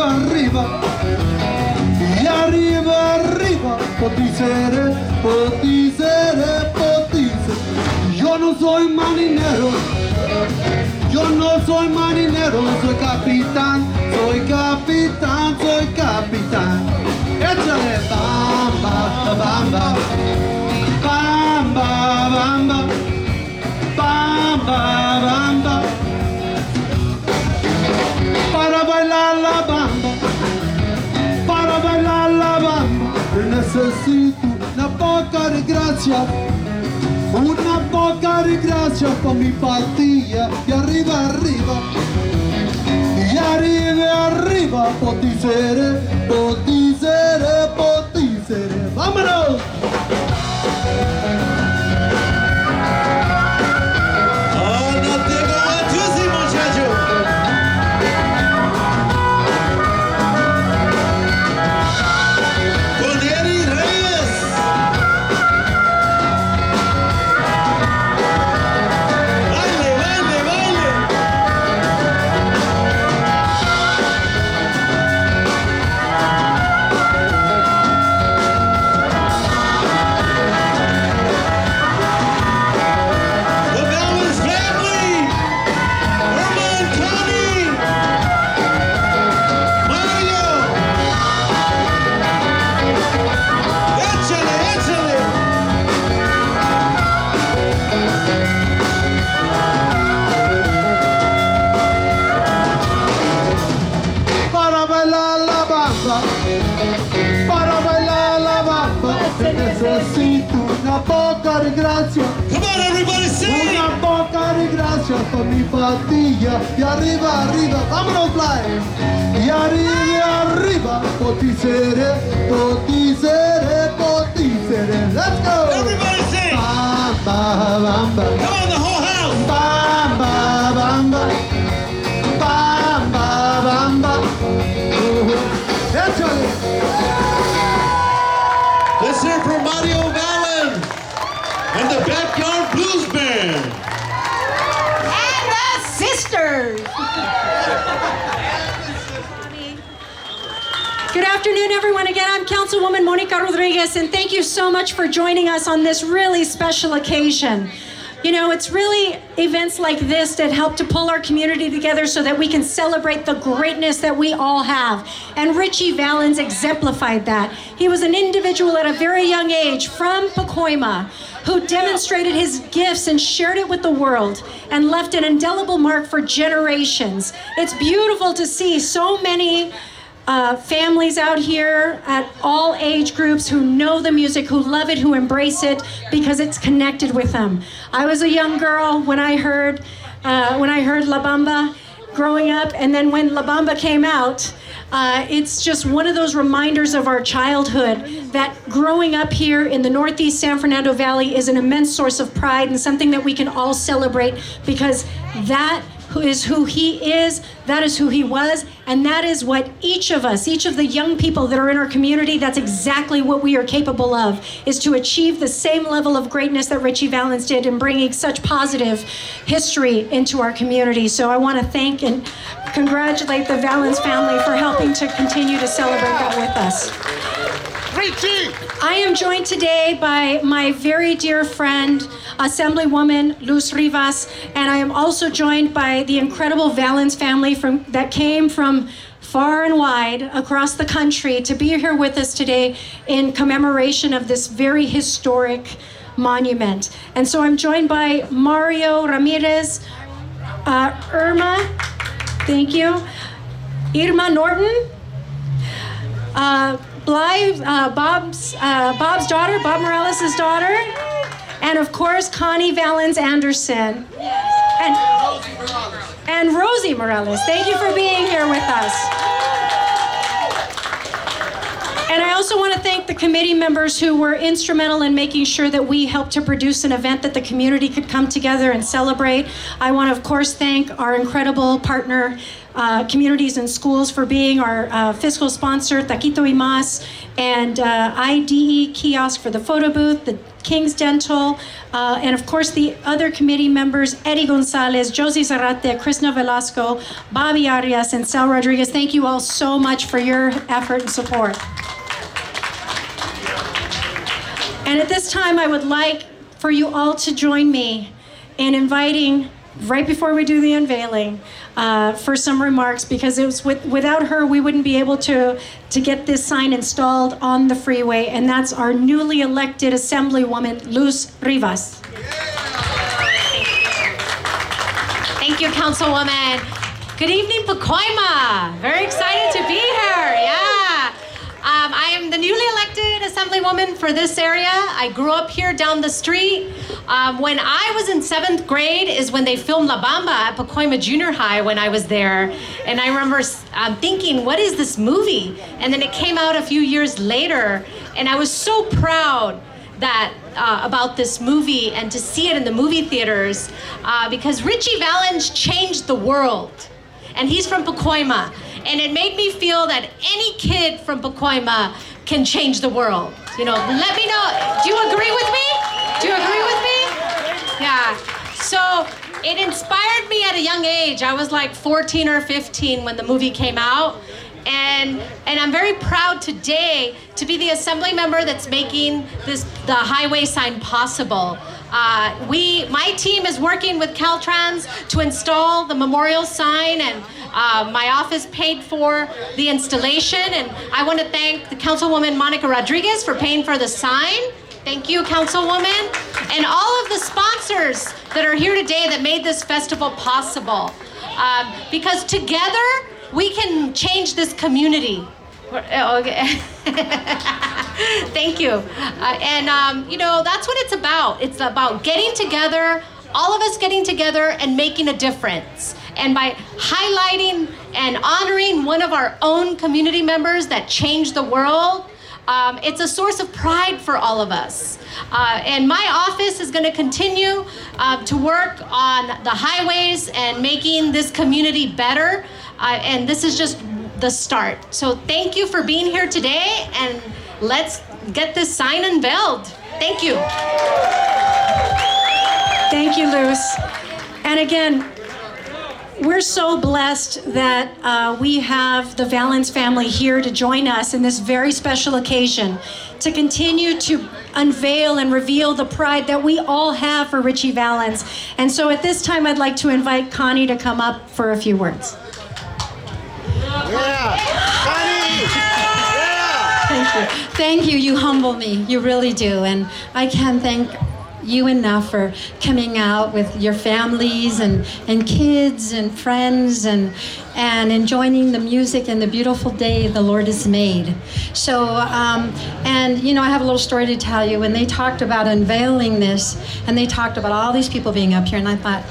arriva, arriva. Y arriba, arriba. Poticere, poticere, poticere. Yo no soy marinero. Yo no soy marinero, soy capitán, soy capitán, soy capitán. Échale bamba, bamba, bamba, bamba, bamba, bamba. Para bailar la bamba, para bailar la bamba, necesito una poca de gracia. Una poca de gracia con mi patilla. Y arriba, arriba. Y arriba, arriba. Poticere, poticere, poticere. ¡Vámonos! Oh, no tengo matusi, muchacho. Con Eddie Reyes. Baile, baile, baile. The Valens family. Herman, Connie. Mario. Échale, échale. Para bailar la bamba. Para bailar la bamba. Necesito una poca de gracia. Come on, everybody, sing. Una poca de gracia con mi patilla. Y arriba, arriba, vámonos, fly. Y arriba, arriba, poticere, poticere, poticere. Let's go. Everybody sing. Bamba, bamba, Come on, the whole house. bamba, bamba, bamba, bamba. Échale. Let's hear from Mario Valens and the Backyard Blues Band. And the sisters. Good afternoon, everyone. Again, I'm Councilwoman Monica Rodriguez, and thank you so much for joining us on this really special occasion. You know, it's really events like this that help to pull our community together so that we can celebrate the greatness that we all have. And Ritchie Valens exemplified that. He was an individual at a very young age from Pacoima who demonstrated his gifts and shared it with the world and left an indelible mark for generations. It's beautiful to see so many families out here at all age groups who know the music, who love it, who embrace it because it's connected with them. I was a young girl when I heard La Bamba growing up, and then when La Bamba came out, it's just one of those reminders of our childhood that growing up here in the Northeast San Fernando Valley is an immense source of pride and something that we can all celebrate because that is who he is, that is who he was, and that is what each of us, each of the young people that are in our community, that's exactly what we are capable of, is to achieve the same level of greatness that Ritchie Valens did in bringing such positive history into our community. So I want to thank and congratulate the Valens family for helping to continue to celebrate that with us. Ritchie! I am joined today by my very dear friend, Assemblywoman Luz Rivas, and I am also joined by the incredible Valens family that came from far and wide across the country to be here with us today in commemoration of this very historic monument. And so I'm joined by Mario Ramirez, Irma, thank you, Irma Norton, Blythe, Bob's daughter, Bob Morales' daughter, and of course Connie Valens Anderson. And Rosie Morales. Thank you for being here with us. And I also want to thank the committee members who were instrumental in making sure that we helped to produce an event that the community could come together and celebrate. I want to, of course, thank our incredible partner, Communities and Schools for being our fiscal sponsor, Taquito y Mas, and IDE Kiosk for the photo booth, the King's Dental, and of course the other committee members, Eddie Gonzalez, Josie Zarate, Krishna Velasco, Bobby Arias, and Sal Rodriguez. Thank you all so much for your effort and support. And at this time, I would like for you all to join me in inviting, right before we do the unveiling, for some remarks, because it was without her, we wouldn't be able to get this sign installed on the freeway, and that's our newly elected Assemblywoman, Luz Rivas. Thank you, Councilwoman. Good evening, Pacoima. Very excited to be here. Yeah. I am the newly elected Assemblywoman for this area. I grew up here down the street. When I was in 7th grade is when they filmed La Bamba at Pacoima Junior High when I was there. And I remember thinking, what is this movie? And then it came out a few years later. And I was so proud that about this movie and to see it in the movie theaters because Ritchie Valens changed the world. And he's from Pacoima. And it made me feel that any kid from Pacoima can change the world. You know, let me know. Do you agree with me? Do you agree with me? Yeah. So it inspired me at a young age. I was like 14 or 15 when the movie came out. And I'm very proud today to be the assembly member that's making the highway sign possible. My team is working with Caltrans to install the memorial sign, and my office paid for the installation. And I want to thank the Councilwoman Monica Rodriguez for paying for the sign. Thank you, Councilwoman. And all of the sponsors that are here today that made this festival possible. Because together, we can change this community. Okay. Thank you. You know, that's what it's about. It's about getting together, all of us getting together and making a difference. And by highlighting and honoring one of our own community members that changed the world, it's a source of pride for all of us. And my office is going to continue to work on the highways and making this community better. And this is just the start. So thank you for being here today, and let's get this sign unveiled. Thank you. Thank you, Luz. And again, we're so blessed that we have the Valens family here to join us in this very special occasion to continue to unveil and reveal the pride that we all have for Ritchie Valens. And so at this time, I'd like to invite Connie to come up for a few words. Thank you. Thank you. You humble me. You really do. And I can't thank you enough for coming out with your families and kids and friends and enjoying the music and the beautiful day the Lord has made. So, and you know, I have a little story to tell you. When they talked about unveiling this, and they talked about all these people being up here, and I thought,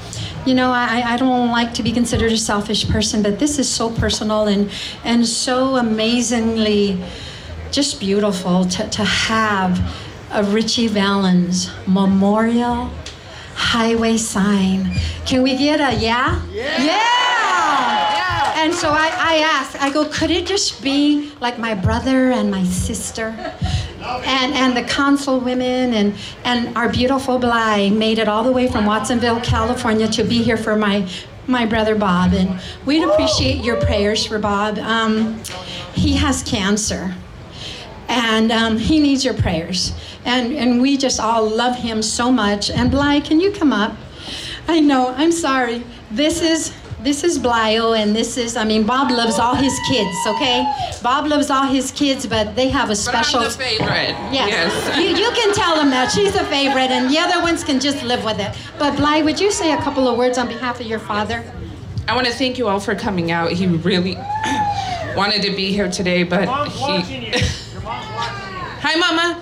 you know, I don't like to be considered a selfish person, but this is so personal and so amazingly just beautiful to have a Ritchie Valens Memorial Highway sign. Can we get a yeah? Yeah! And so I asked, I go, could it just be like my brother and my sister? And the councilwomen and our beautiful Bly made it all the way from Watsonville, California to be here for my brother Bob. And we'd appreciate your prayers for Bob. He has cancer. And he needs your prayers. And we just all love him so much. And Bly, can you come up? I know, I'm sorry. This is Blyo, and this is, I mean, Bob loves all his kids, okay? Bob loves all his kids, but they have a special... But I'm the favorite. Yes. You can tell him that. She's a favorite, and the other ones can just live with it. But Bly, would you say a couple of words on behalf of your father? I want to thank you all for coming out. He really wanted to be here today, but he... Hi, Mama.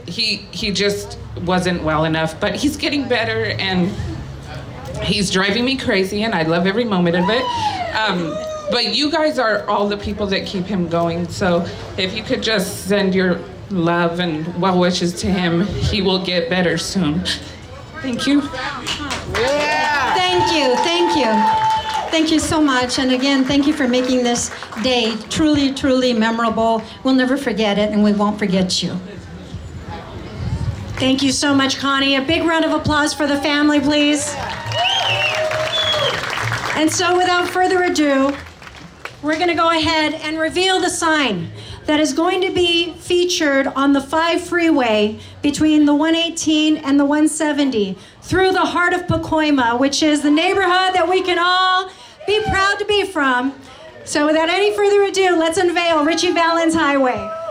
He just wasn't well enough, but he's getting better, and he's driving me crazy, and I love every moment of it. But you guys are all the people that keep him going, so if you could just send your love and well wishes to him, he will get better soon. Thank you. Yeah. Thank you. Thank you so much. And again, thank you for making this day truly, truly memorable. We'll never forget it, and we won't forget you. Thank you so much, Connie. A big round of applause for the family, please. And so without further ado, we're going to go ahead and reveal the sign that is going to be featured on the 5 freeway between the 118 and the 170 through the heart of Pacoima, which is the neighborhood that we can all be proud to be from. So without any further ado, let's unveil Ritchie Valens Highway.